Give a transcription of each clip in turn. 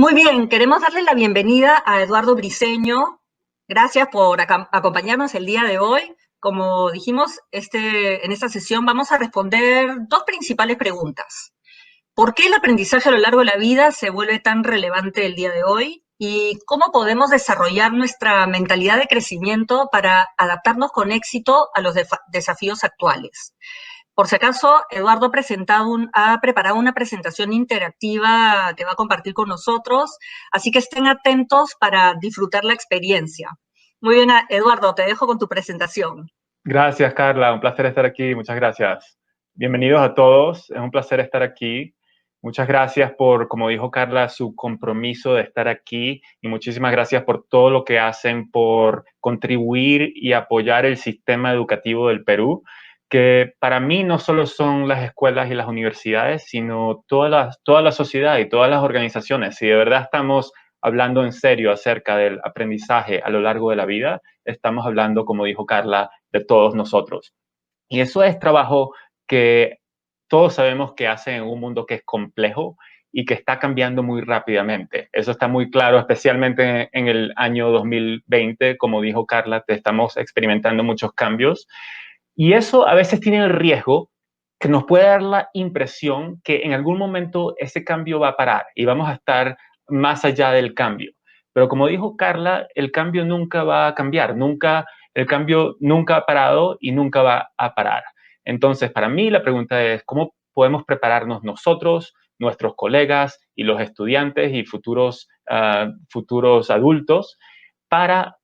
Muy bien, queremos darle la bienvenida a Eduardo Briceño. Gracias por acompañarnos el día de hoy. Como dijimos, en esta sesión vamos a responder dos principales preguntas. ¿Por qué el aprendizaje a lo largo de la vida se vuelve tan relevante el día de hoy? ¿Y cómo podemos desarrollar nuestra mentalidad de crecimiento para adaptarnos con éxito a los desafíos actuales? Por si acaso, Eduardo ha preparado una presentación interactiva que va a compartir con nosotros, así que estén atentos para disfrutar la experiencia. Muy bien, Eduardo, te dejo con tu presentación. Gracias, Carla. Un placer estar aquí. Muchas gracias. Bienvenidos a todos. Es un placer estar aquí. Muchas gracias por, como dijo Carla, su compromiso de estar aquí y muchísimas gracias por todo lo que hacen por contribuir y apoyar el sistema educativo del Perú, que para mí no solo son las escuelas y las universidades, sino toda la sociedad y todas las organizaciones. Si de verdad estamos hablando en serio acerca del aprendizaje a lo largo de la vida, estamos hablando, como dijo Carla, de todos nosotros. Y eso es trabajo que todos sabemos que hacen en un mundo que es complejo y que está cambiando muy rápidamente. Eso está muy claro, especialmente en el año 2020, como dijo Carla, estamos experimentando muchos cambios. Y eso a veces tiene el riesgo que nos puede dar la impresión que en algún momento ese cambio va a parar y vamos a estar más allá del cambio. Pero como dijo Carla, el cambio nunca va a cambiar, el cambio nunca ha parado y nunca va a parar. Entonces, para mí la pregunta es, ¿cómo podemos prepararnos nosotros, nuestros colegas y los estudiantes y futuros adultos para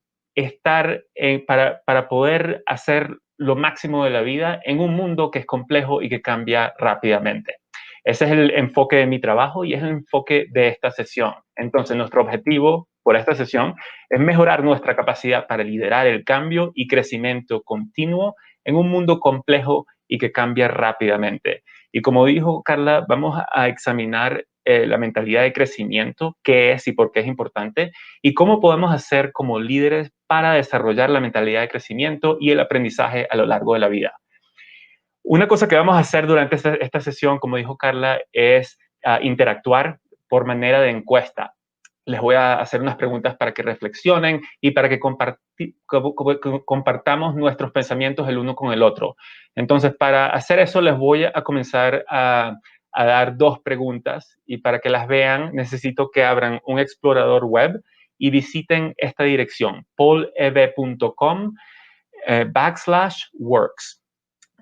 para poder hacer lo máximo de la vida en un mundo que es complejo y que cambia rápidamente? Ese es el enfoque de mi trabajo y es el enfoque de esta sesión. Entonces, nuestro objetivo por esta sesión es mejorar nuestra capacidad para liderar el cambio y crecimiento continuo en un mundo complejo y que cambia rápidamente. Y como dijo Carla, vamos a examinar la mentalidad de crecimiento, qué es y por qué es importante, y cómo podemos hacer como líderes para desarrollar la mentalidad de crecimiento y el aprendizaje a lo largo de la vida. Una cosa que vamos a hacer durante esta sesión, como dijo Carla, es interactuar por manera de encuesta. Les voy a hacer unas preguntas para que reflexionen y para que compartamos nuestros pensamientos el uno con el otro. Entonces, para hacer eso, les voy a comenzar a dar dos preguntas y para que las vean, necesito que abran un explorador web y visiten esta dirección, paulev.com/works.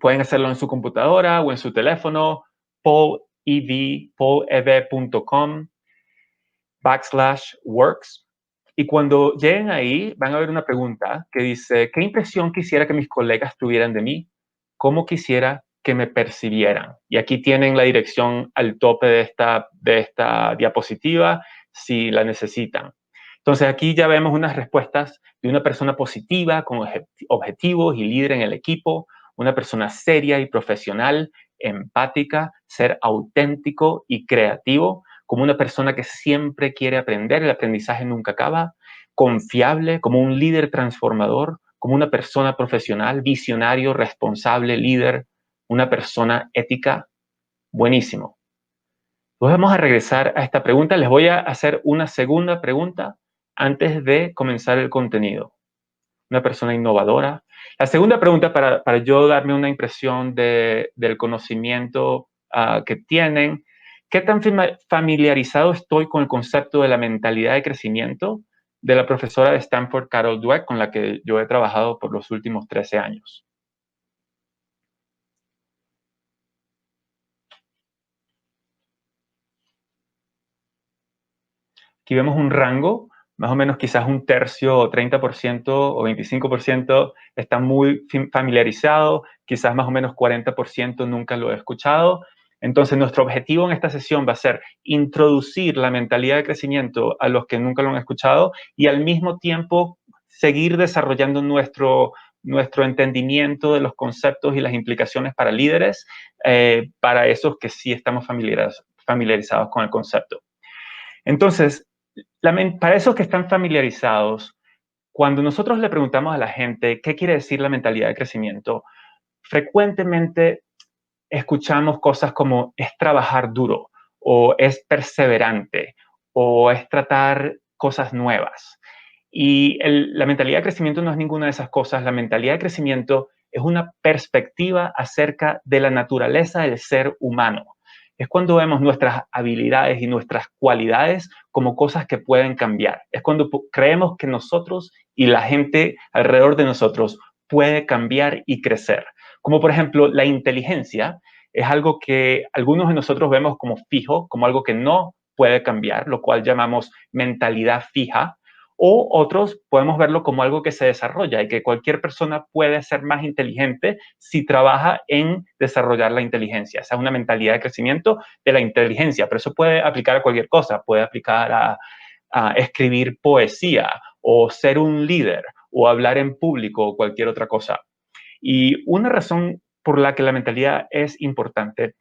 Pueden hacerlo en su computadora o en su teléfono, paulev.com/works. Y cuando lleguen ahí, van a ver una pregunta que dice, ¿qué impresión quisiera que mis colegas tuvieran de mí? ¿Cómo quisiera que me percibieran? Y aquí tienen la dirección al tope de esta diapositiva si la necesitan. Entonces aquí ya vemos unas respuestas de una persona positiva, con objetivos y líder en el equipo, una persona seria y profesional, empática, ser auténtico y creativo, como una persona que siempre quiere aprender, el aprendizaje nunca acaba, confiable, como un líder transformador, como una persona profesional, visionario, responsable, líder, una persona ética. Buenísimo. Pues vamos a regresar a esta pregunta. Les voy a hacer una segunda pregunta antes de comenzar el contenido. Una persona innovadora. La segunda pregunta para yo darme una impresión del conocimiento que tienen. ¿Qué tan familiarizado estoy con el concepto de la mentalidad de crecimiento de la profesora de Stanford, Carol Dweck, con la que yo he trabajado por los últimos 13 años? Aquí vemos un rango, más o menos quizás un tercio o 30% o 25% está muy familiarizado, quizás más o menos 40% nunca lo he escuchado. Entonces, nuestro objetivo en esta sesión va a ser introducir la mentalidad de crecimiento a los que nunca lo han escuchado y al mismo tiempo seguir desarrollando nuestro entendimiento de los conceptos y las implicaciones para líderes, para esos que sí estamos familiarizados con el concepto. Entonces, para esos que están familiarizados, cuando nosotros le preguntamos a la gente qué quiere decir la mentalidad de crecimiento, frecuentemente escuchamos cosas como es trabajar duro o es perseverante o es tratar cosas nuevas. Y la mentalidad de crecimiento no es ninguna de esas cosas. La mentalidad de crecimiento es una perspectiva acerca de la naturaleza del ser humano. Es cuando vemos nuestras habilidades y nuestras cualidades como cosas que pueden cambiar. Es cuando creemos que nosotros y la gente alrededor de nosotros puede cambiar y crecer. Como por ejemplo, la inteligencia es algo que algunos de nosotros vemos como fijo, como algo que no puede cambiar, lo cual llamamos mentalidad fija, o otros podemos verlo como algo que se desarrolla y que cualquier persona puede ser más inteligente si trabaja en desarrollar la inteligencia. Esa es una mentalidad de crecimiento de la inteligencia, pero eso puede aplicar a cualquier cosa, puede aplicar a escribir poesía o ser un líder o hablar en público o cualquier otra cosa. Y una razón por la que la mentalidad es importante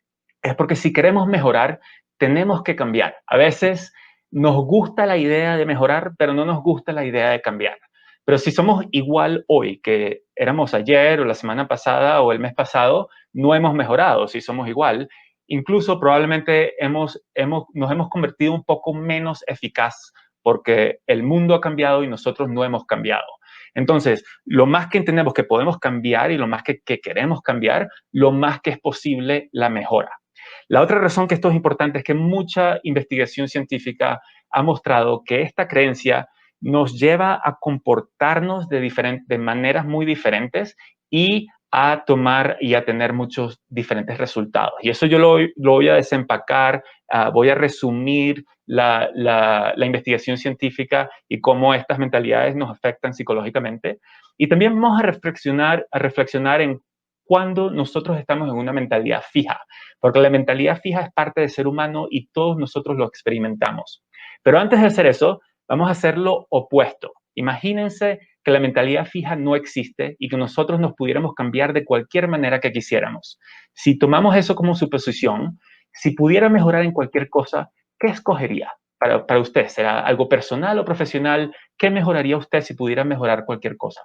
es porque si queremos mejorar, tenemos que cambiar. A veces nos gusta la idea de mejorar, pero no nos gusta la idea de cambiar. Pero si somos igual hoy que éramos ayer o la semana pasada o el mes pasado, no hemos mejorado. Si somos igual, incluso probablemente nos hemos convertido un poco menos eficaz porque el mundo ha cambiado y nosotros no hemos cambiado. Entonces, lo más que entendemos que podemos cambiar y lo más que queremos cambiar, lo más que es posible la mejora. La otra razón que esto es importante es que mucha investigación científica ha mostrado que esta creencia nos lleva a comportarnos de maneras muy diferentes y a tomar y a tener muchos diferentes resultados. Y eso yo lo voy a desempacar, voy a resumir la investigación científica y cómo estas mentalidades nos afectan psicológicamente. Y también vamos a reflexionar en cuándo nosotros estamos en una mentalidad fija, porque la mentalidad fija es parte del ser humano y todos nosotros lo experimentamos. Pero antes de hacer eso, vamos a hacer lo opuesto. Imagínense que la mentalidad fija no existe y que nosotros nos pudiéramos cambiar de cualquier manera que quisiéramos. Si tomamos eso como suposición, si pudiera mejorar en cualquier cosa, ¿qué escogería para usted? ¿Será algo personal o profesional? ¿Qué mejoraría usted si pudiera mejorar cualquier cosa?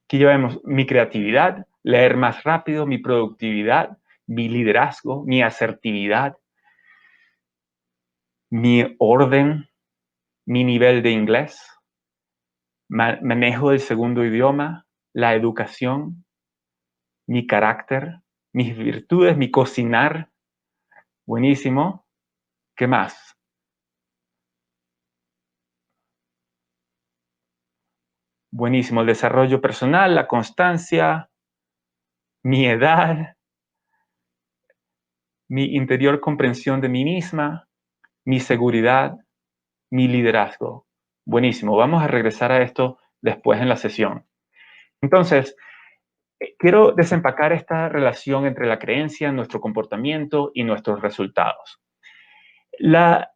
Aquí ya vemos mi creatividad, leer más rápido, mi productividad, mi liderazgo, mi asertividad, mi orden, mi nivel de inglés, manejo del segundo idioma, la educación, mi carácter, mis virtudes, mi cocinar. Buenísimo. ¿Qué más? Buenísimo. El desarrollo personal, la constancia, mi edad, mi interior comprensión de mí misma, mi seguridad, mi liderazgo. Buenísimo. Vamos a regresar a esto después en la sesión. Entonces, quiero desempacar esta relación entre la creencia, nuestro comportamiento y nuestros resultados.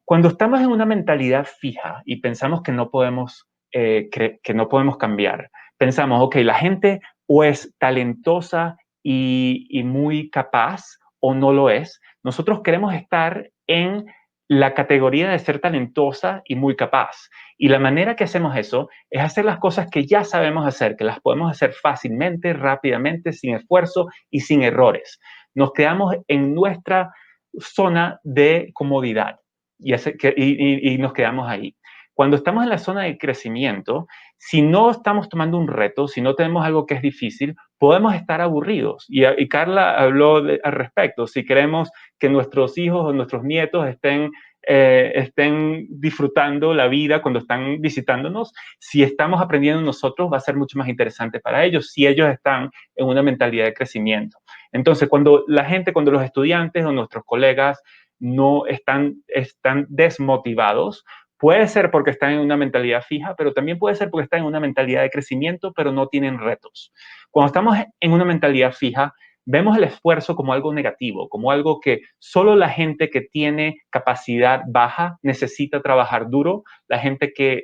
Cuando estamos en una mentalidad fija y pensamos que no podemos, que no podemos cambiar, pensamos, ok, la gente o es talentosa y muy capaz o no lo es. Nosotros queremos estar en la categoría de ser talentosa y muy capaz. Y la manera que hacemos eso es hacer las cosas que ya sabemos hacer, que las podemos hacer fácilmente, rápidamente, sin esfuerzo y sin errores. Nos quedamos en nuestra zona de comodidad y nos quedamos ahí. Cuando estamos en la zona de crecimiento, si no estamos tomando un reto, si no tenemos algo que es difícil, podemos estar aburridos. Y Carla habló al respecto. Si queremos que nuestros hijos o nuestros nietos estén disfrutando la vida cuando están visitándonos, si estamos aprendiendo nosotros, va a ser mucho más interesante para ellos, si ellos están en una mentalidad de crecimiento. Entonces, cuando los estudiantes o nuestros colegas no están desmotivados, puede ser porque están en una mentalidad fija, pero también puede ser porque están en una mentalidad de crecimiento, pero no tienen retos. Cuando estamos en una mentalidad fija, vemos el esfuerzo como algo negativo, como algo que solo la gente que tiene capacidad baja necesita trabajar duro, la gente que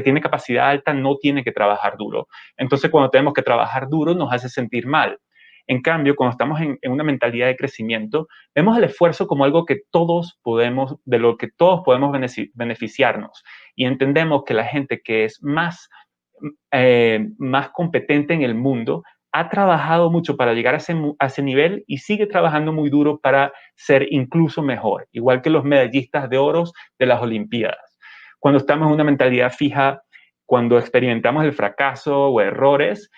tiene capacidad alta no tiene que trabajar duro. Entonces, cuando tenemos que trabajar duro, nos hace sentir mal. En cambio, cuando estamos en una mentalidad de crecimiento, vemos el esfuerzo como algo que todos podemos, de lo que todos podemos beneficiarnos. Y entendemos que la gente que es más competente en el mundo ha trabajado mucho para llegar a ese nivel y sigue trabajando muy duro para ser incluso mejor, igual que los medallistas de oro de las Olimpiadas. Cuando estamos en una mentalidad fija, cuando experimentamos el fracaso o errores,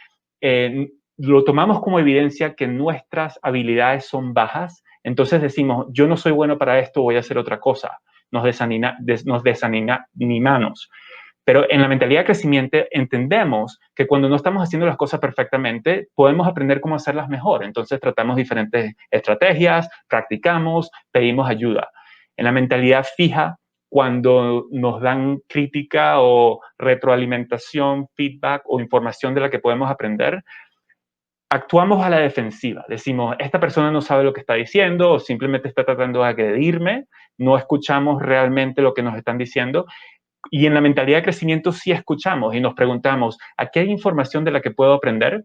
lo tomamos como evidencia que nuestras habilidades son bajas, entonces decimos, yo no soy bueno para esto, voy a hacer otra cosa. Nos desanimamos. Pero en la mentalidad de crecimiento entendemos que cuando no estamos haciendo las cosas perfectamente, podemos aprender cómo hacerlas mejor. Entonces tratamos diferentes estrategias, practicamos, pedimos ayuda. En la mentalidad fija, cuando nos dan crítica o retroalimentación, feedback o información de la que podemos aprender, actuamos a la defensiva. Decimos, esta persona no sabe lo que está diciendo o simplemente está tratando de agredirme, no escuchamos realmente lo que nos están diciendo. Y en la mentalidad de crecimiento sí escuchamos y nos preguntamos, ¿aquí hay información de la que puedo aprender?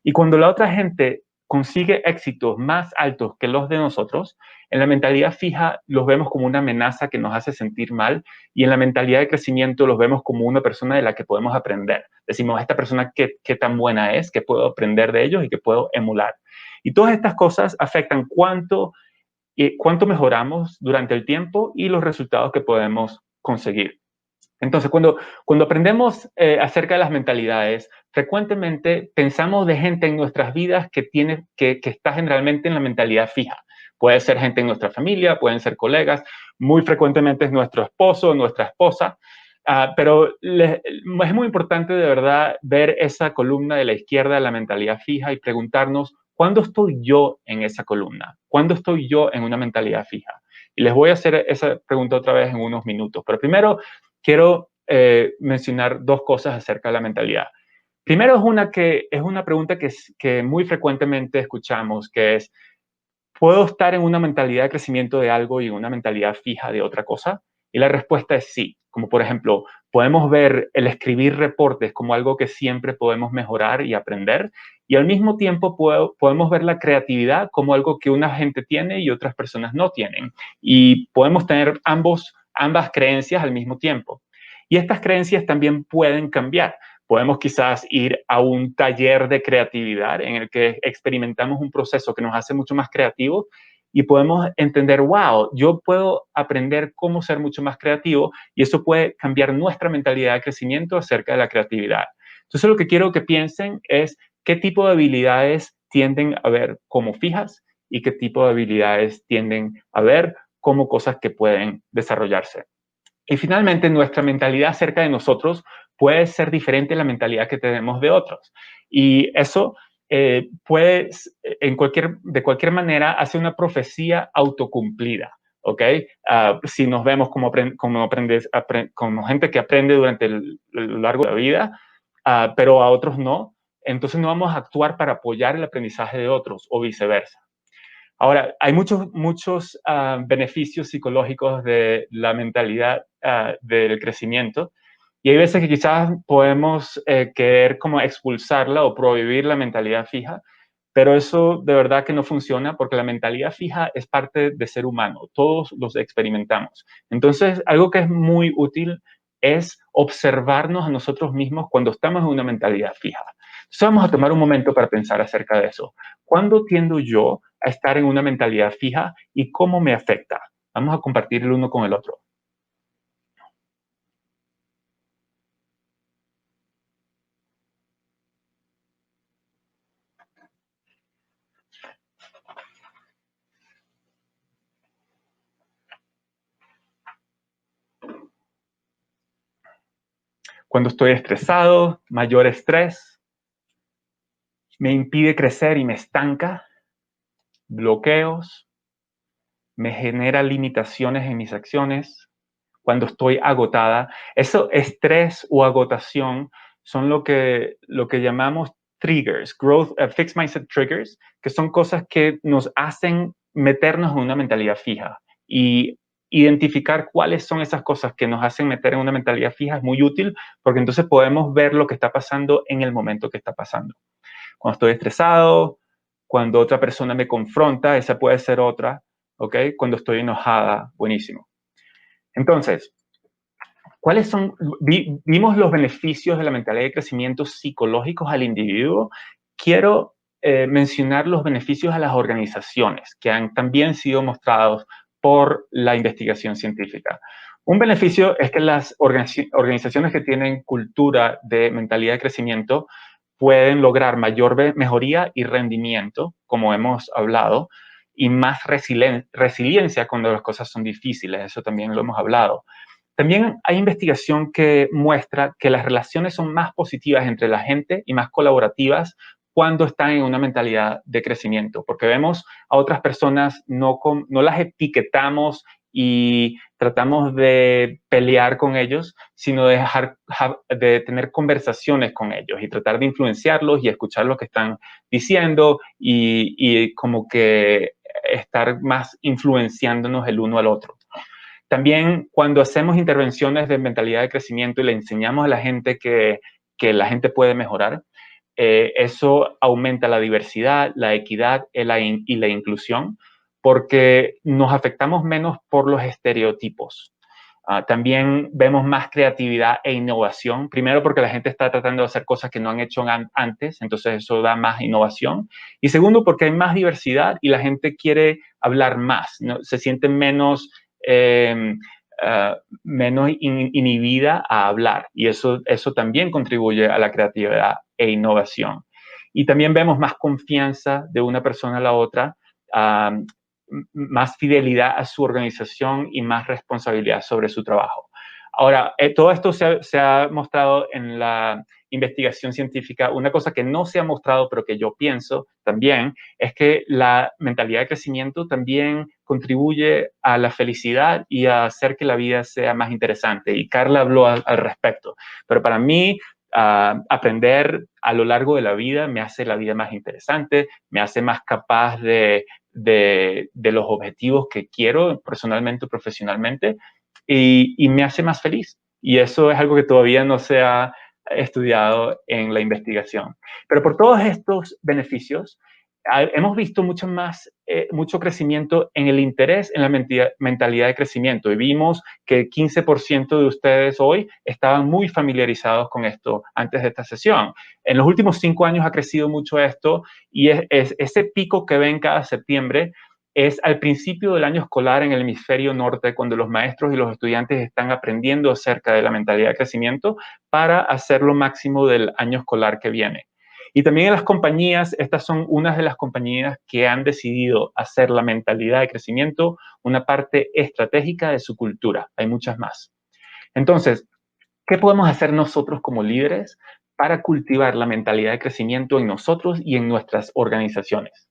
Y cuando la otra gente consigue éxitos más altos que los de nosotros, en la mentalidad fija los vemos como una amenaza que nos hace sentir mal y en la mentalidad de crecimiento los vemos como una persona de la que podemos aprender. Decimos, esta persona qué tan buena es, que puedo aprender de ellos y que puedo emular. Y todas estas cosas afectan cuánto mejoramos durante el tiempo y los resultados que podemos conseguir. Entonces, cuando aprendemos acerca de las mentalidades, frecuentemente pensamos de gente en nuestras vidas que está generalmente en la mentalidad fija. Puede ser gente en nuestra familia, pueden ser colegas, muy frecuentemente es nuestro esposo, nuestra esposa, pero es muy importante de verdad ver esa columna de la izquierda de la mentalidad fija y preguntarnos, ¿cuándo estoy yo en esa columna? ¿Cuándo estoy yo en una mentalidad fija? Y les voy a hacer esa pregunta otra vez en unos minutos, pero primero quiero mencionar dos cosas acerca de la mentalidad. Primero es una pregunta que muy frecuentemente escuchamos, que es, ¿puedo estar en una mentalidad de crecimiento de algo y en una mentalidad fija de otra cosa? Y la respuesta es sí. Como por ejemplo, podemos ver el escribir reportes como algo que siempre podemos mejorar y aprender. Y al mismo tiempo podemos ver la creatividad como algo que una gente tiene y otras personas no tienen. Y podemos tener ambas creencias al mismo tiempo. Y estas creencias también pueden cambiar. Podemos quizás ir a un taller de creatividad en el que experimentamos un proceso que nos hace mucho más creativos y podemos entender, wow, yo puedo aprender cómo ser mucho más creativo y eso puede cambiar nuestra mentalidad de crecimiento acerca de la creatividad. Entonces lo que quiero que piensen es qué tipo de habilidades tienden a ver como fijas y qué tipo de habilidades tienden a ver como cosas que pueden desarrollarse. Y finalmente, nuestra mentalidad acerca de nosotros puede ser diferente a la mentalidad que tenemos de otros. Y eso puede, de cualquier manera, hacer una profecía autocumplida. ¿Ok? Si nos vemos como gente que aprende durante el largo de la vida, pero a otros no, entonces no vamos a actuar para apoyar el aprendizaje de otros o viceversa. Ahora, hay muchos beneficios psicológicos de la mentalidad del crecimiento y hay veces que quizás podemos querer como expulsarla o prohibir la mentalidad fija, pero eso de verdad que no funciona porque la mentalidad fija es parte de ser humano, todos los experimentamos. Entonces, algo que es muy útil es observarnos a nosotros mismos cuando estamos en una mentalidad fija. Entonces, vamos a tomar un momento para pensar acerca de eso. ¿Cuándo tiendo yo a estar en una mentalidad fija y cómo me afecta? Vamos a compartir el uno con el otro. Cuando estoy estresado, mayor estrés, me impide crecer y me estanca, bloqueos, me genera limitaciones en mis acciones, cuando estoy agotada. Eso, estrés o agotación, son lo que llamamos triggers, fixed mindset triggers, que son cosas que nos hacen meternos en una mentalidad fija. Y identificar cuáles son esas cosas que nos hacen meter en una mentalidad fija es muy útil, porque entonces podemos ver lo que está pasando en el momento que está pasando. Cuando estoy estresado, Cuando otra persona me confronta, esa puede ser otra, ¿ok? Cuando estoy enojada, buenísimo. Entonces, ¿cuáles son? Vimos los beneficios de la mentalidad de crecimiento psicológicos al individuo. Quiero mencionar los beneficios a las organizaciones, que han también sido mostrados por la investigación científica. Un beneficio es que las organizaciones que tienen cultura de mentalidad de crecimiento pueden lograr mayor mejoría y rendimiento, como hemos hablado, y más resiliencia cuando las cosas son difíciles. Eso también lo hemos hablado. También hay investigación que muestra que las relaciones son más positivas entre la gente y más colaborativas cuando están en una mentalidad de crecimiento, porque vemos a otras personas, no las etiquetamos y tratamos de pelear con ellos, sino de tener conversaciones con ellos y tratar de influenciarlos y escuchar lo que están diciendo y como que estar más influenciándonos el uno al otro. También cuando hacemos intervenciones de mentalidad de crecimiento y le enseñamos a la gente que la gente puede mejorar, eso aumenta la diversidad, la equidad y la inclusión, porque nos afectamos menos por los estereotipos. También vemos más creatividad e innovación, primero porque la gente está tratando de hacer cosas que no han hecho antes, entonces eso da más innovación. Y segundo, porque hay más diversidad y la gente quiere hablar más, ¿no? Se siente menos inhibida a hablar, y eso también contribuye a la creatividad e innovación. Y también vemos más confianza de una persona a la otra, más fidelidad a su organización y más responsabilidad sobre su trabajo. Ahora, todo esto se ha mostrado en la investigación científica. Una cosa que no se ha mostrado, pero que yo pienso también, es que la mentalidad de crecimiento también contribuye a la felicidad y a hacer que la vida sea más interesante. Y Carla habló al respecto. Pero para mí, aprender a lo largo de la vida me hace la vida más interesante, me hace más capaz de los objetivos que quiero personalmente o profesionalmente y me hace más feliz. Y eso es algo que todavía no se ha estudiado en la investigación. Pero por todos estos beneficios, hemos visto mucho crecimiento en el interés en la mentalidad de crecimiento y vimos que 15% de ustedes hoy estaban muy familiarizados con esto antes de esta sesión. En los últimos 5 años ha crecido mucho esto y es ese pico que ven cada septiembre es al principio del año escolar en el hemisferio norte, cuando los maestros y los estudiantes están aprendiendo acerca de la mentalidad de crecimiento para hacer lo máximo del año escolar que viene. Y también en las compañías, estas son unas de las compañías que han decidido hacer la mentalidad de crecimiento una parte estratégica de su cultura. Hay muchas más. Entonces, ¿qué podemos hacer nosotros como líderes para cultivar la mentalidad de crecimiento en nosotros y en nuestras organizaciones?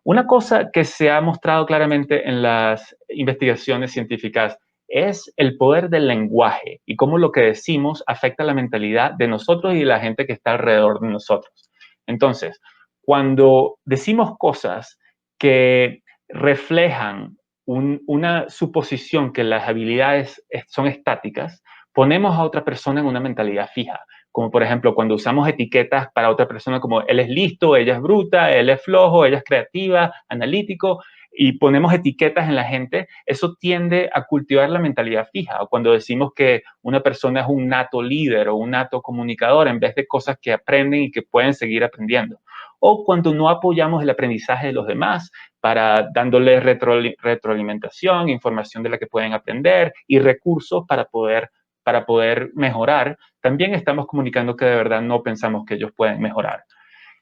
Una cosa que se ha mostrado claramente en las investigaciones científicas es el poder del lenguaje y cómo lo que decimos afecta la mentalidad de nosotros y de la gente que está alrededor de nosotros. Entonces, cuando decimos cosas que reflejan una suposición que las habilidades son estáticas, ponemos a otra persona en una mentalidad fija. Como por ejemplo, cuando usamos etiquetas para otra persona como él es listo, ella es bruta, él es flojo, ella es creativa, analítico, y ponemos etiquetas en la gente, eso tiende a cultivar la mentalidad fija. O cuando decimos que una persona es un nato líder o un nato comunicador en vez de cosas que aprenden y que pueden seguir aprendiendo. O cuando no apoyamos el aprendizaje de los demás para dándoles retroalimentación, información de la que pueden aprender y recursos para poder mejorar, también estamos comunicando que de verdad no pensamos que ellos pueden mejorar.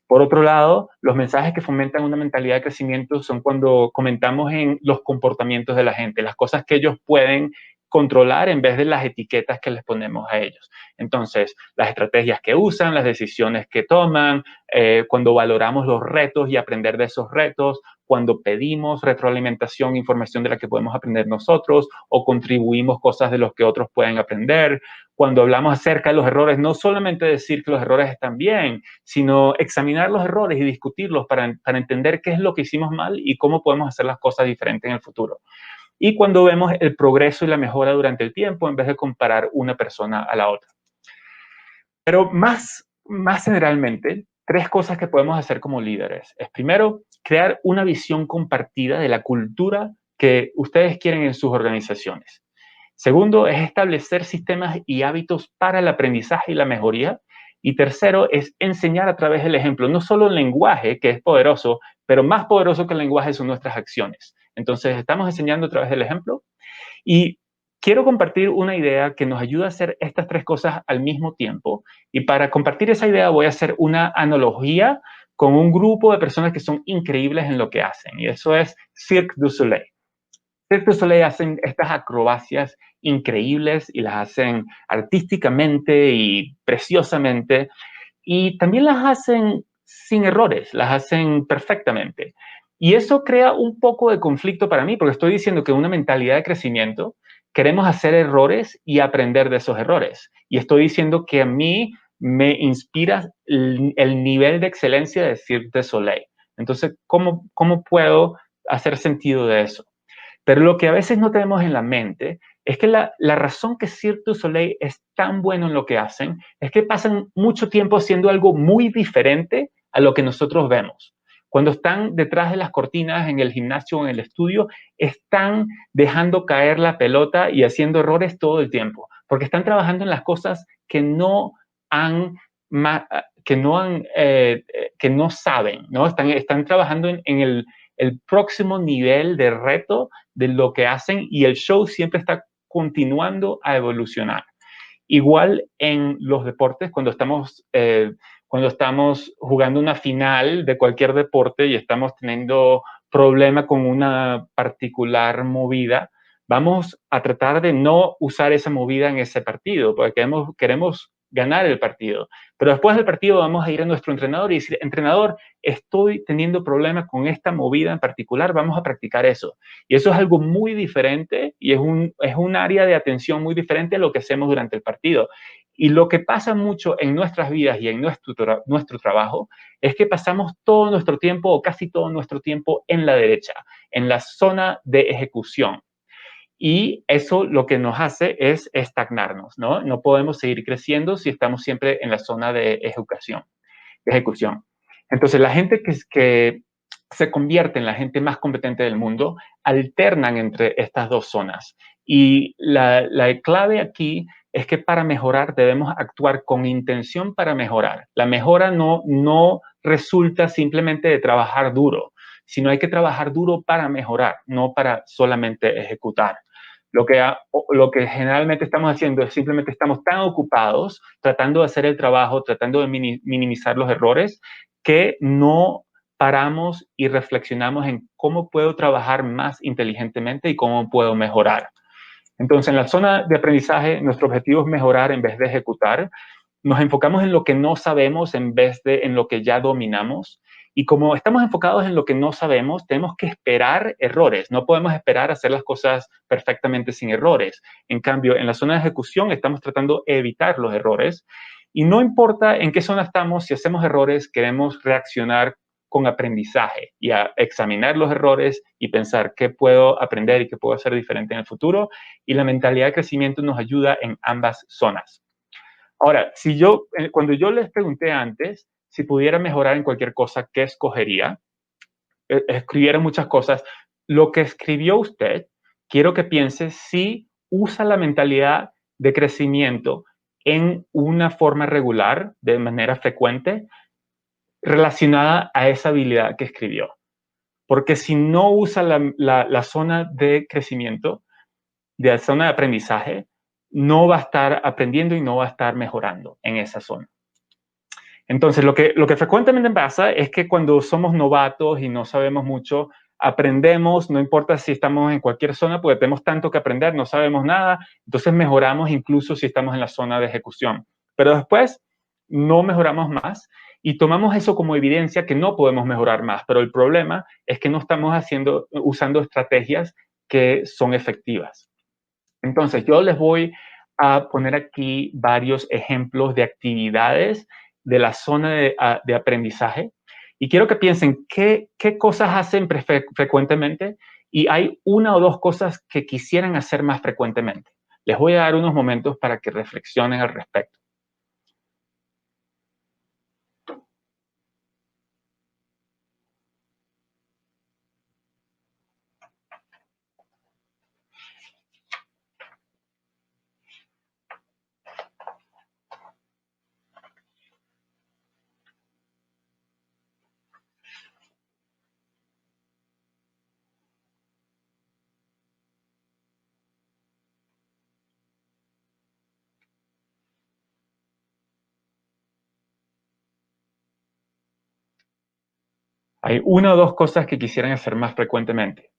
Por otro lado, los mensajes que fomentan una mentalidad de crecimiento son cuando comentamos en los comportamientos de la gente, las cosas que ellos pueden controlar en vez de las etiquetas que les ponemos a ellos. Entonces, las estrategias que usan, las decisiones que toman, cuando valoramos los retos y aprender de esos retos, cuando pedimos retroalimentación, información de la que podemos aprender nosotros o contribuimos cosas de los que otros pueden aprender. Cuando hablamos acerca de los errores, no solamente decir que los errores están bien, sino examinar los errores y discutirlos para entender qué es lo que hicimos mal y cómo podemos hacer las cosas diferentes en el futuro. Y cuando vemos el progreso y la mejora durante el tiempo en vez de comparar una persona a la otra. Pero más generalmente, 3 cosas que podemos hacer como líderes. Es primero, crear una visión compartida de la cultura que ustedes quieren en sus organizaciones. Segundo, es establecer sistemas y hábitos para el aprendizaje y la mejoría. Y tercero, es enseñar a través del ejemplo, no solo el lenguaje, que es poderoso, pero más poderoso que el lenguaje son nuestras acciones. Entonces, estamos enseñando a través del ejemplo. Y quiero compartir una idea que nos ayuda a hacer estas 3 cosas al mismo tiempo. Y para compartir esa idea voy a hacer una analogía con un grupo de personas que son increíbles en lo que hacen. Y eso es Cirque du Soleil. Cirque du Soleil hacen estas acrobacias increíbles y las hacen artísticamente y preciosamente. Y también las hacen sin errores, las hacen perfectamente. Y eso crea un poco de conflicto para mí, porque estoy diciendo que una mentalidad de crecimiento queremos hacer errores y aprender de esos errores. Y estoy diciendo que a mí me inspira el nivel de excelencia de Cirque du Soleil. Entonces, ¿cómo puedo hacer sentido de eso? Pero lo que a veces no tenemos en la mente es que la razón que Cirque du Soleil es tan bueno en lo que hacen es que pasan mucho tiempo haciendo algo muy diferente a lo que nosotros vemos. Cuando están detrás de las cortinas en el gimnasio o en el estudio, están dejando caer la pelota y haciendo errores todo el tiempo, porque están trabajando en las cosas que no han que no saben, ¿no? Están trabajando en el próximo nivel de reto de lo que hacen y el show siempre está continuando a evolucionar. Igual en los deportes, cuando estamos jugando una final de cualquier deporte y estamos teniendo problema con una particular movida, vamos a tratar de no usar esa movida en ese partido, porque queremos ganar el partido. Pero después del partido vamos a ir a nuestro entrenador y decir, entrenador, estoy teniendo problemas con esta movida en particular, vamos a practicar eso. Y eso es algo muy diferente y es un área de atención muy diferente a lo que hacemos durante el partido. Y lo que pasa mucho en nuestras vidas y en nuestro trabajo es que pasamos todo nuestro tiempo o casi todo nuestro tiempo en la derecha, en la zona de ejecución. Y eso lo que nos hace es estagnarnos, ¿no? No podemos seguir creciendo si estamos siempre en la zona de ejecución. Entonces, la gente que se convierte en la gente más competente del mundo alternan entre estas dos zonas. Y la clave aquí es que para mejorar debemos actuar con intención para mejorar. La mejora no resulta simplemente de trabajar duro, sino hay que trabajar duro para mejorar, no para solamente ejecutar. Lo que generalmente estamos haciendo es simplemente estamos tan ocupados tratando de hacer el trabajo, tratando de minimizar los errores, que no paramos y reflexionamos en cómo puedo trabajar más inteligentemente y cómo puedo mejorar. Entonces, en la zona de aprendizaje, nuestro objetivo es mejorar en vez de ejecutar. Nos enfocamos en lo que no sabemos en vez de en lo que ya dominamos. Y como estamos enfocados en lo que no sabemos, tenemos que esperar errores. No podemos esperar hacer las cosas perfectamente sin errores. En cambio, en la zona de ejecución estamos tratando de evitar los errores. Y no importa en qué zona estamos, si hacemos errores, queremos reaccionar con aprendizaje y a examinar los errores y pensar qué puedo aprender y qué puedo hacer diferente en el futuro. Y la mentalidad de crecimiento nos ayuda en ambas zonas. Ahora, cuando yo les pregunté antes si pudiera mejorar en cualquier cosa, ¿qué escogería? Escribieron muchas cosas. Lo que escribió usted, quiero que piense si usa la mentalidad de crecimiento en una forma regular, de manera frecuente, relacionada a esa habilidad que escribió. Porque si no usa la zona de crecimiento, de la zona de aprendizaje, no va a estar aprendiendo y no va a estar mejorando en esa zona. Entonces, lo que frecuentemente pasa es que cuando somos novatos y no sabemos mucho, aprendemos, no importa si estamos en cualquier zona, porque tenemos tanto que aprender, no sabemos nada, entonces mejoramos incluso si estamos en la zona de ejecución. Pero después no mejoramos más y tomamos eso como evidencia que no podemos mejorar más. Pero el problema es que no estamos usando estrategias que son efectivas. Entonces, yo les voy a poner aquí varios ejemplos de actividades de la zona de aprendizaje y quiero que piensen qué cosas hacen frecuentemente y hay una o dos cosas que quisieran hacer más frecuentemente. Les voy a dar unos momentos para que reflexionen al respecto. Hay una o dos cosas que quisieran hacer más frecuentemente.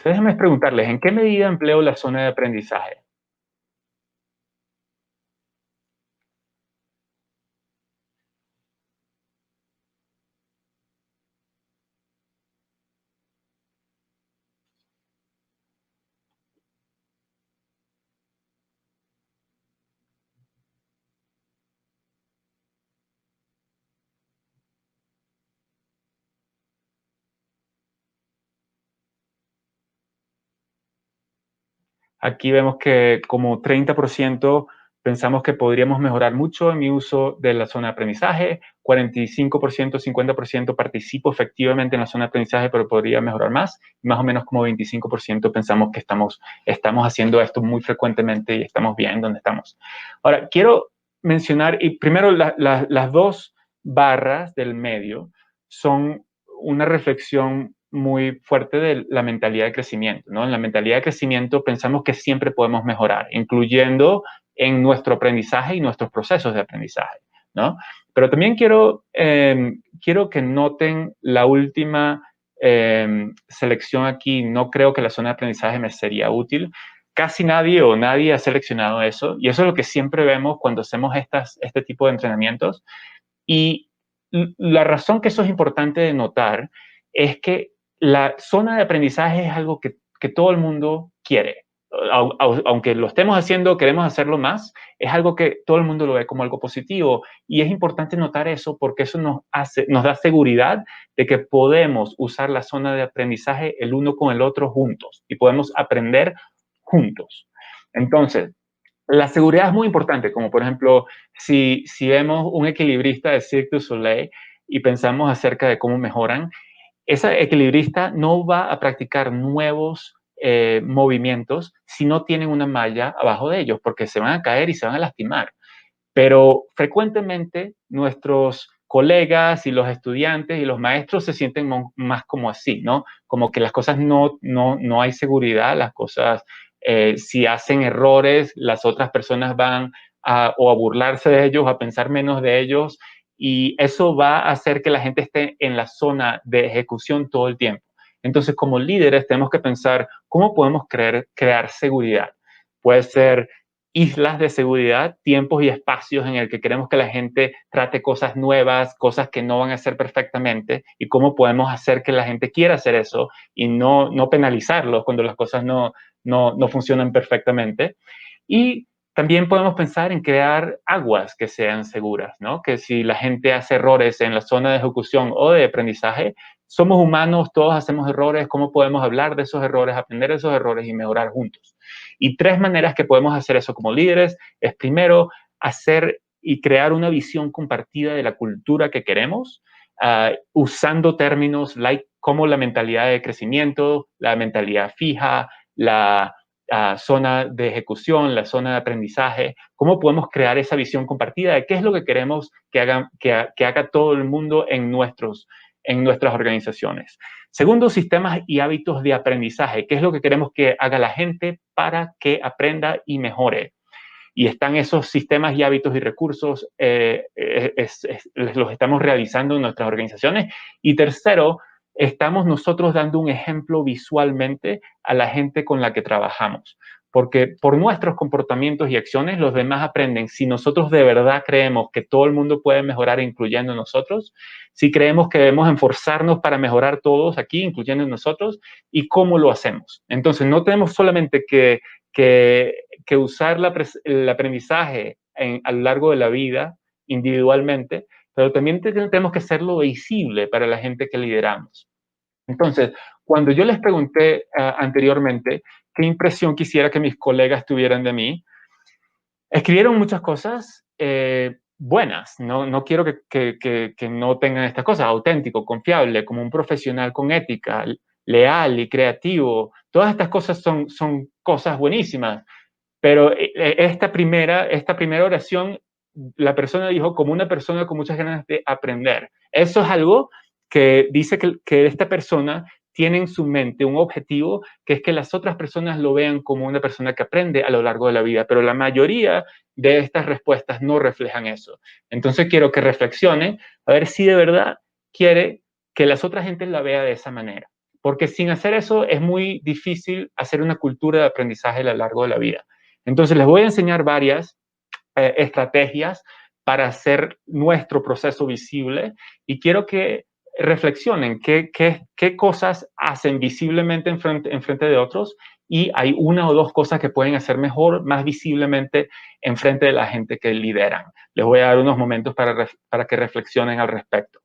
Déjenme preguntarles, ¿en qué medida empleo la zona de aprendizaje? Aquí vemos que como 30% pensamos que podríamos mejorar mucho en mi uso de la zona de aprendizaje, 45%, 50% participo efectivamente en la zona de aprendizaje, pero podría mejorar más, y más o menos como 25% pensamos que estamos haciendo esto muy frecuentemente y estamos bien donde estamos. Ahora, quiero mencionar, y primero las dos barras del medio son una reflexión muy fuerte de la mentalidad de crecimiento, ¿no? En la mentalidad de crecimiento pensamos que siempre podemos mejorar, incluyendo en nuestro aprendizaje y nuestros procesos de aprendizaje, ¿no? Pero también quiero que noten la última selección aquí. No creo que la zona de aprendizaje me sería útil. Casi nadie o nadie ha seleccionado eso, y eso es lo que siempre vemos cuando hacemos este tipo de entrenamientos. Y la razón que eso es importante de notar es que la zona de aprendizaje es algo que todo el mundo quiere. Aunque lo estemos haciendo, queremos hacerlo más, es algo que todo el mundo lo ve como algo positivo. Y es importante notar eso porque eso nos da seguridad de que podemos usar la zona de aprendizaje el uno con el otro juntos y podemos aprender juntos. Entonces, la seguridad es muy importante, como por ejemplo, si vemos un equilibrista de Cirque du Soleil y pensamos acerca de cómo mejoran, esa equilibrista no va a practicar nuevos movimientos si no tienen una malla abajo de ellos, porque se van a caer y se van a lastimar. Pero frecuentemente nuestros colegas y los estudiantes y los maestros se sienten más como así, ¿no? Como que las cosas no hay seguridad, las cosas, si hacen errores, las otras personas van o a burlarse de ellos, a pensar menos de ellos, y eso va a hacer que la gente esté en la zona de ejecución todo el tiempo. Entonces, como líderes, tenemos que pensar cómo podemos crear seguridad. Puede ser islas de seguridad, tiempos y espacios en el que queremos que la gente trate cosas nuevas, cosas que no van a hacer perfectamente, y cómo podemos hacer que la gente quiera hacer eso y no penalizarlos cuando las cosas no funcionan perfectamente. Y también podemos pensar en crear aguas que sean seguras, ¿no? Que si la gente hace errores en la zona de ejecución o de aprendizaje, somos humanos, todos hacemos errores, ¿cómo podemos hablar de esos errores, aprender de esos errores y mejorar juntos? Y tres maneras que podemos hacer eso como líderes es primero hacer y crear una visión compartida de la cultura que queremos, usando términos como la mentalidad de crecimiento, la mentalidad fija, la zona de ejecución, la zona de aprendizaje, cómo podemos crear esa visión compartida de qué es lo que queremos que haga todo el mundo en nuestras organizaciones. Segundo, sistemas y hábitos de aprendizaje. ¿Qué es lo que queremos que haga la gente para que aprenda y mejore? Y están esos sistemas y hábitos y recursos, los estamos realizando en nuestras organizaciones. Y tercero, estamos nosotros dando un ejemplo visualmente a la gente con la que trabajamos. Porque por nuestros comportamientos y acciones los demás aprenden. Si nosotros de verdad creemos que todo el mundo puede mejorar, incluyendo nosotros, si creemos que debemos esforzarnos para mejorar todos aquí, incluyendo nosotros, y cómo lo hacemos. Entonces, no tenemos solamente que usar el aprendizaje a lo largo de la vida individualmente, pero también tenemos que hacerlo visible para la gente que lideramos. Entonces, cuando yo les pregunté anteriormente qué impresión quisiera que mis colegas tuvieran de mí, escribieron muchas cosas buenas. No quiero que no tengan estas cosas. Auténtico, confiable, como un profesional con ética, leal y creativo. Todas estas cosas son cosas buenísimas. Pero esta primera oración, la persona dijo como una persona con muchas ganas de aprender. Eso es algo que dice que esta persona tiene en su mente un objetivo, que es que las otras personas lo vean como una persona que aprende a lo largo de la vida, pero la mayoría de estas respuestas no reflejan eso. Entonces quiero que reflexione a ver si de verdad quiere que las otras gente la vea de esa manera. Porque sin hacer eso es muy difícil hacer una cultura de aprendizaje a lo largo de la vida. Entonces les voy a enseñar varias estrategias para hacer nuestro proceso visible y quiero que reflexionen qué cosas hacen visiblemente en frente de otros y hay una o dos cosas que pueden hacer mejor, más visiblemente en frente de la gente que lideran. Les voy a dar unos momentos para que reflexionen al respecto.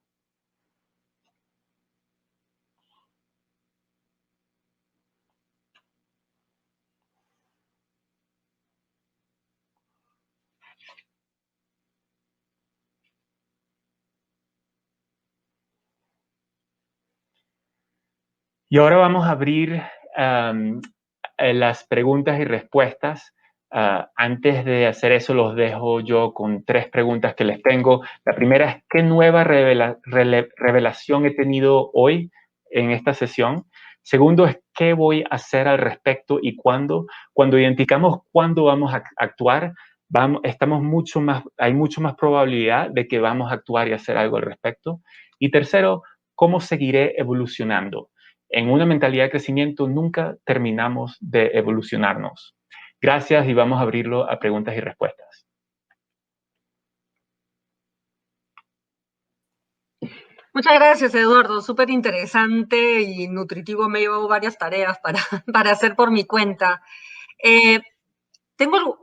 Y ahora vamos a abrir las preguntas y respuestas. Antes de hacer eso, los dejo yo con 3 preguntas que les tengo. La primera es, ¿qué nueva revelación he tenido hoy en esta sesión? Segundo es, ¿qué voy a hacer al respecto y cuándo? Cuando identificamos cuándo vamos a actuar, hay mucho más probabilidad de que vamos a actuar y hacer algo al respecto. Y tercero, ¿cómo seguiré evolucionando? En una mentalidad de crecimiento nunca terminamos de evolucionarnos. Gracias y vamos a abrirlo a preguntas y respuestas. Muchas gracias, Eduardo. Súper interesante y nutritivo. Me llevo varias tareas para hacer por mi cuenta. Tengo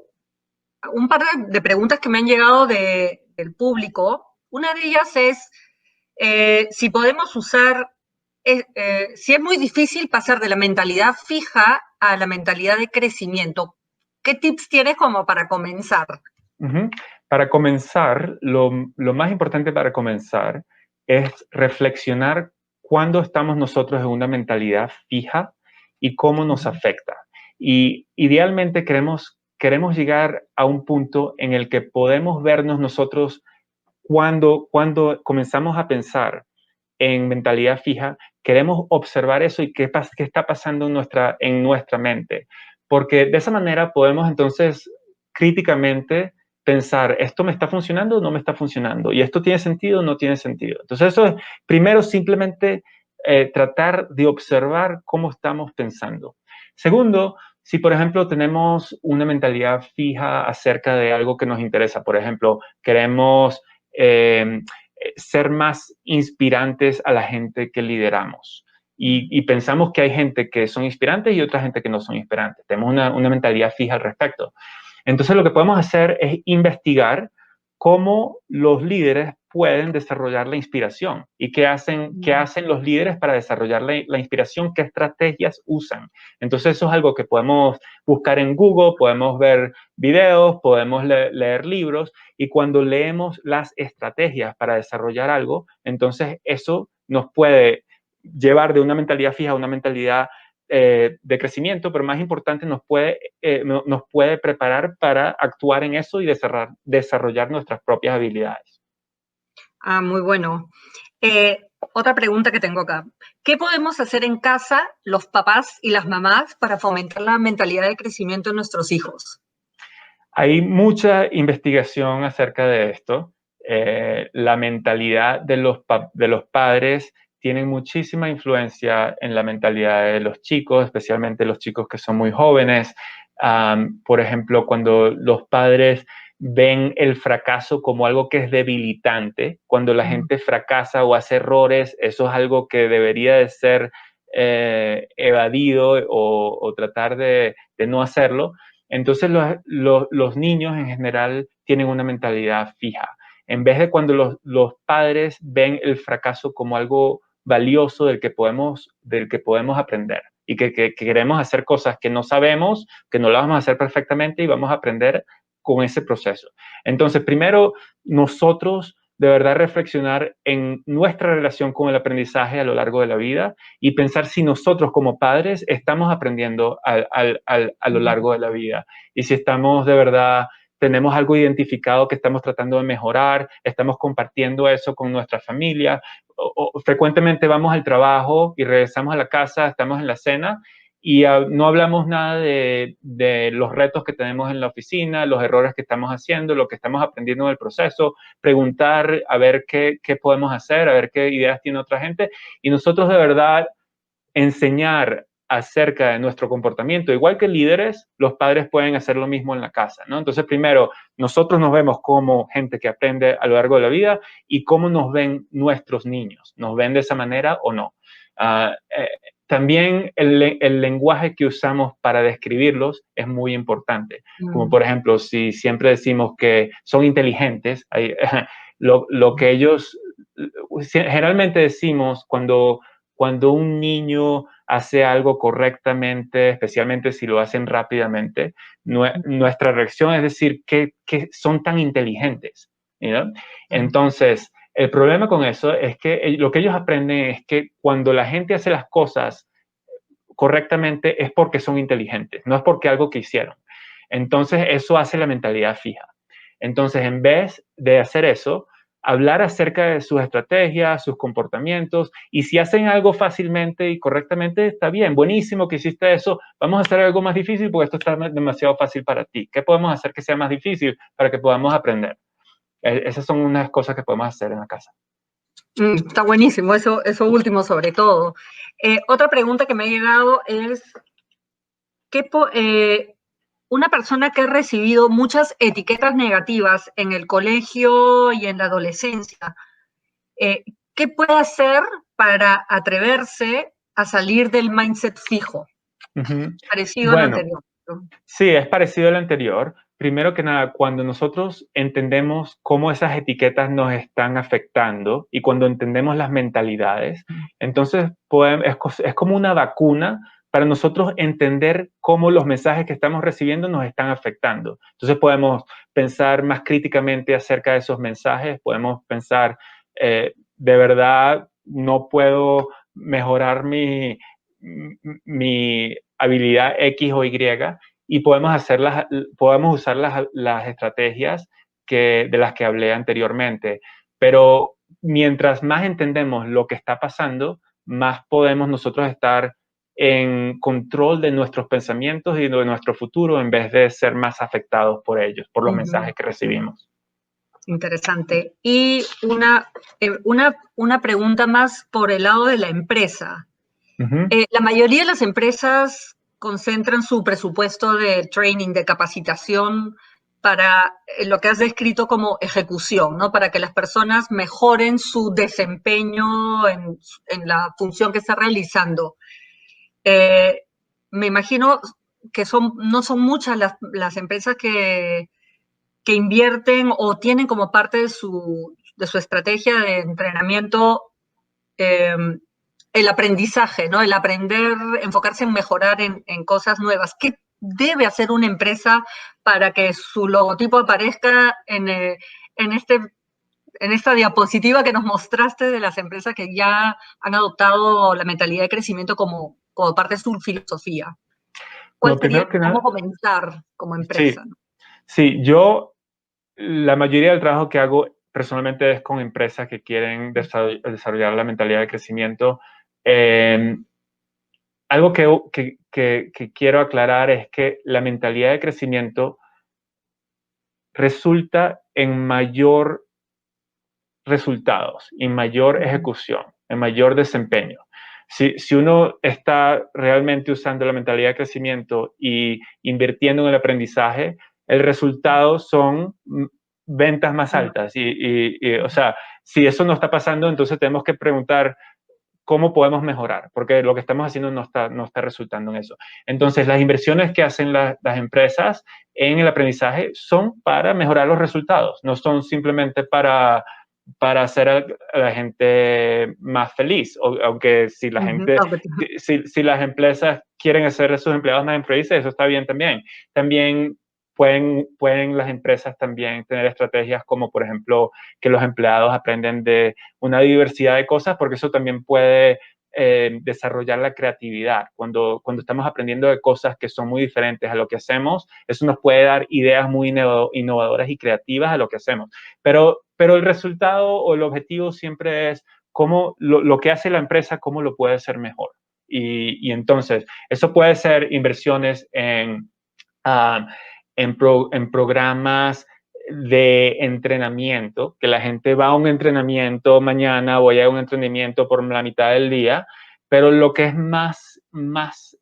un par de preguntas que me han llegado del público. Una de ellas es si podemos usar, si es muy difícil pasar de la mentalidad fija a la mentalidad de crecimiento. ¿Qué tips tienes como para comenzar? Para comenzar, lo más importante para comenzar es reflexionar cuándo estamos nosotros en una mentalidad fija y cómo nos afecta. Y idealmente queremos llegar a un punto en el que podemos vernos nosotros cuando comenzamos a pensar en mentalidad fija, queremos observar eso y qué está pasando en nuestra mente. Porque de esa manera podemos entonces críticamente pensar, ¿esto me está funcionando o no me está funcionando? ¿Y esto tiene sentido o no tiene sentido? Entonces eso es, primero, simplemente tratar de observar cómo estamos pensando. Segundo, si por ejemplo tenemos una mentalidad fija acerca de algo que nos interesa, por ejemplo, queremos ser más inspirantes a la gente que lideramos. Y pensamos que hay gente que son inspirantes y otra gente que no son inspirantes. Tenemos una mentalidad fija al respecto. Entonces lo que podemos hacer es investigar cómo los líderes pueden desarrollar la inspiración y qué hacen los líderes para desarrollar la inspiración, qué estrategias usan. Entonces eso es algo que podemos buscar en Google, podemos ver videos, podemos leer libros y cuando leemos las estrategias para desarrollar algo, entonces eso nos puede llevar de una mentalidad fija a una mentalidad de crecimiento, pero más importante nos puede preparar para actuar en eso y desarrollar nuestras propias habilidades. Ah, muy bueno. Otra pregunta que tengo acá. ¿Qué podemos hacer en casa los papás y las mamás para fomentar la mentalidad de crecimiento en nuestros hijos? Hay mucha investigación acerca de esto. La mentalidad de los padres tiene muchísima influencia en la mentalidad de los chicos, especialmente los chicos que son muy jóvenes. Por ejemplo, cuando los padres ven el fracaso como algo que es debilitante, cuando la gente fracasa o hace errores, eso es algo que debería de ser evadido o tratar de no hacerlo. Entonces los niños en general tienen una mentalidad fija. En vez de cuando los padres ven el fracaso como algo valioso del que podemos aprender y que queremos hacer cosas que no sabemos, que no las vamos a hacer perfectamente y vamos a aprender con ese proceso. Entonces, primero, nosotros de verdad reflexionar en nuestra relación con el aprendizaje a lo largo de la vida y pensar si nosotros como padres estamos aprendiendo a lo largo de la vida y si estamos de verdad, tenemos algo identificado que estamos tratando de mejorar, estamos compartiendo eso con nuestra familia, o frecuentemente vamos al trabajo y regresamos a la casa, estamos en la cena no hablamos nada de los retos que tenemos en la oficina, los errores que estamos haciendo, lo que estamos aprendiendo en el proceso, preguntar a ver qué podemos hacer, a ver qué ideas tiene otra gente, y nosotros de verdad enseñar acerca de nuestro comportamiento. Igual que líderes, los padres pueden hacer lo mismo en la casa, ¿no? Entonces, primero, nosotros nos vemos como gente que aprende a lo largo de la vida y cómo nos ven nuestros niños. ¿Nos ven de esa manera o no? También el lenguaje que usamos para describirlos es muy importante. Como por ejemplo, si siempre decimos que son inteligentes, lo que ellos generalmente decimos cuando un niño hace algo correctamente, especialmente si lo hacen rápidamente, nuestra reacción es decir que son tan inteligentes, ¿no? Entonces, el problema con eso es que lo que ellos aprenden es que cuando la gente hace las cosas correctamente es porque son inteligentes, no es porque algo que hicieron. Entonces, eso hace la mentalidad fija. Entonces, en vez de hacer eso, hablar acerca de sus estrategias, sus comportamientos, y si hacen algo fácilmente y correctamente, está bien, buenísimo que hiciste eso, vamos a hacer algo más difícil porque esto está demasiado fácil para ti. ¿Qué podemos hacer que sea más difícil para que podamos aprender? Esas son unas cosas que podemos hacer en la casa. Está buenísimo, eso último sobre todo. Otra pregunta que me ha llegado es, una persona que ha recibido muchas etiquetas negativas en el colegio y en la adolescencia, ¿qué puede hacer para atreverse a salir del mindset fijo? Parecido a lo Bueno, anterior, ¿no? sí, es parecido al anterior. Primero que nada, cuando nosotros entendemos cómo esas etiquetas nos están afectando y cuando entendemos las mentalidades, entonces es como una vacuna para nosotros entender cómo los mensajes que estamos recibiendo nos están afectando. Entonces podemos pensar más críticamente acerca de esos mensajes, podemos pensar, de verdad, no puedo mejorar mi habilidad X o Y, y podemos usar las estrategias de las que hablé anteriormente. Pero mientras más entendemos lo que está pasando, más podemos nosotros estar en control de nuestros pensamientos y de nuestro futuro en vez de ser más afectados por ellos, por los mensajes que recibimos. Interesante. Y una pregunta más por el lado de la empresa. La mayoría de las empresas concentran su presupuesto de training, de capacitación, para lo que has descrito como ejecución, ¿no? Para que las personas mejoren su desempeño en la función que está realizando. Me imagino que no son muchas las empresas que invierten o tienen como parte de su estrategia de entrenamiento el aprendizaje, ¿no? El aprender, enfocarse en mejorar en cosas nuevas. ¿Qué debe hacer una empresa para que su logotipo aparezca en esta diapositiva que nos mostraste de las empresas que ya han adoptado la mentalidad de crecimiento como parte de su filosofía? ¿Cuál Bueno, sería primero que cómo nada, comenzar como empresa, sí, ¿no? sí, la mayoría del trabajo que hago personalmente es con empresas que quieren desarrollar la mentalidad de crecimiento. Algo que quiero aclarar es que la mentalidad de crecimiento resulta en mayor resultados, en mayor ejecución, en mayor desempeño. Si uno está realmente usando la mentalidad de crecimiento y invirtiendo en el aprendizaje, el resultado son ventas más altas. O sea, si eso no está pasando, entonces tenemos que preguntar cómo podemos mejorar, porque lo que estamos haciendo no está resultando en eso. Entonces, las inversiones que hacen las empresas en el aprendizaje son para mejorar los resultados, no son simplemente para hacer a la gente más feliz, aunque si la gente, si las empresas quieren hacer a sus empleados más felices, eso está bien también. También pueden las empresas también tener estrategias como, por ejemplo, que los empleados aprenden de una diversidad de cosas, porque eso también puede desarrollar la creatividad. Cuando estamos aprendiendo de cosas que son muy diferentes a lo que hacemos, eso nos puede dar ideas muy innovadoras y creativas a lo que hacemos. Pero el resultado o el objetivo siempre es cómo lo que hace la empresa, cómo lo puede hacer mejor. Y entonces, eso puede ser inversiones en programas de entrenamiento, que la gente va a un entrenamiento mañana, voy a un entrenamiento por la mitad del día, pero lo que es más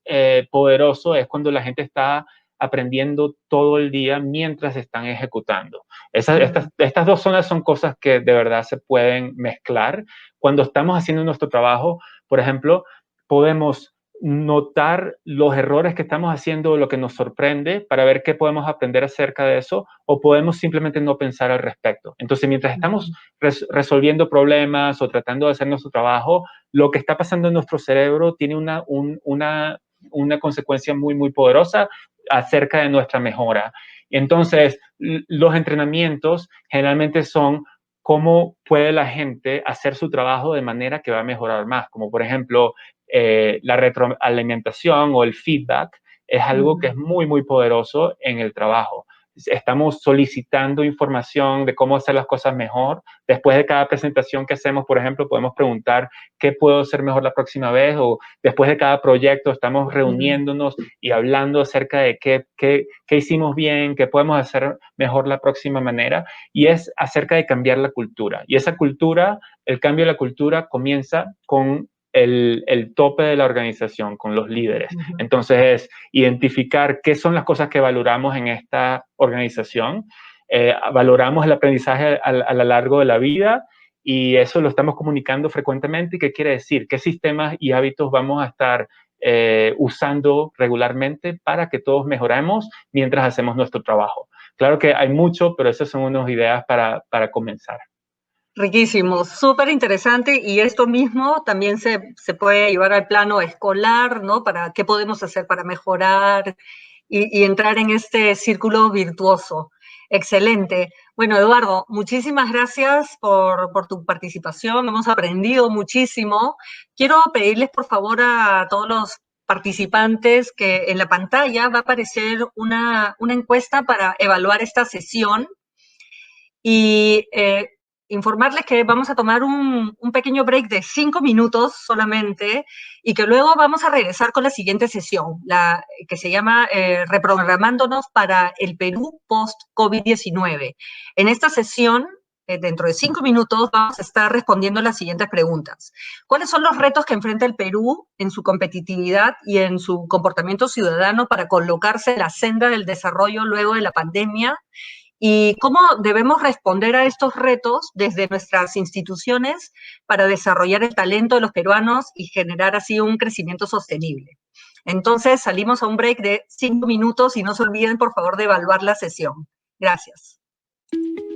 poderoso es cuando la gente está aprendiendo todo el día mientras están ejecutando. Estas dos zonas son cosas que de verdad se pueden mezclar. Cuando estamos haciendo nuestro trabajo, por ejemplo, podemos notar los errores que estamos haciendo, lo que nos sorprende, para ver qué podemos aprender acerca de eso, o podemos simplemente no pensar al respecto. Entonces, mientras estamos resolviendo problemas o tratando de hacer nuestro trabajo, lo que está pasando en nuestro cerebro tiene una consecuencia muy poderosa acerca de nuestra mejora. Entonces, los entrenamientos generalmente son cómo puede la gente hacer su trabajo de manera que va a mejorar más, como por ejemplo, la retroalimentación o el feedback es algo que es muy poderoso en el trabajo. Estamos solicitando información de cómo hacer las cosas mejor. Después de cada presentación que hacemos, por ejemplo, podemos preguntar qué puedo hacer mejor la próxima vez, o después de cada proyecto estamos reuniéndonos y hablando acerca de qué hicimos bien, qué podemos hacer mejor la próxima manera, y es acerca de cambiar la cultura. Y esa cultura, el cambio de la cultura comienza con el tope de la organización, con los líderes. Entonces es identificar qué son las cosas que valoramos en esta organización. Valoramos el aprendizaje a lo largo de la vida, y eso lo estamos comunicando frecuentemente. ¿Qué quiere decir? ¿Qué sistemas y hábitos vamos a estar usando regularmente para que todos mejoremos mientras hacemos nuestro trabajo? Claro que hay mucho, pero esas son unas ideas para comenzar. Riquísimo, súper interesante, y esto mismo también se puede llevar al plano escolar, ¿no? Para qué podemos hacer para mejorar y entrar en este círculo virtuoso. Excelente. Bueno, Eduardo, muchísimas gracias por tu participación, hemos aprendido muchísimo. Quiero pedirles por favor a todos los participantes que en la pantalla va a aparecer una encuesta para evaluar esta sesión, y informarles que vamos a tomar un pequeño break de 5 minutos solamente, y que luego vamos a regresar con la siguiente sesión, que se llama Reprogramándonos para el Perú post-COVID-19. En esta sesión, dentro de 5 minutos, vamos a estar respondiendo las siguientes preguntas. ¿Cuáles son los retos que enfrenta el Perú en su competitividad y en su comportamiento ciudadano para colocarse en la senda del desarrollo luego de la pandemia? ¿Y cómo debemos responder a estos retos desde nuestras instituciones para desarrollar el talento de los peruanos y generar así un crecimiento sostenible? Entonces, salimos a un break de 5 minutos, y no se olviden, por favor, de evaluar la sesión. Gracias.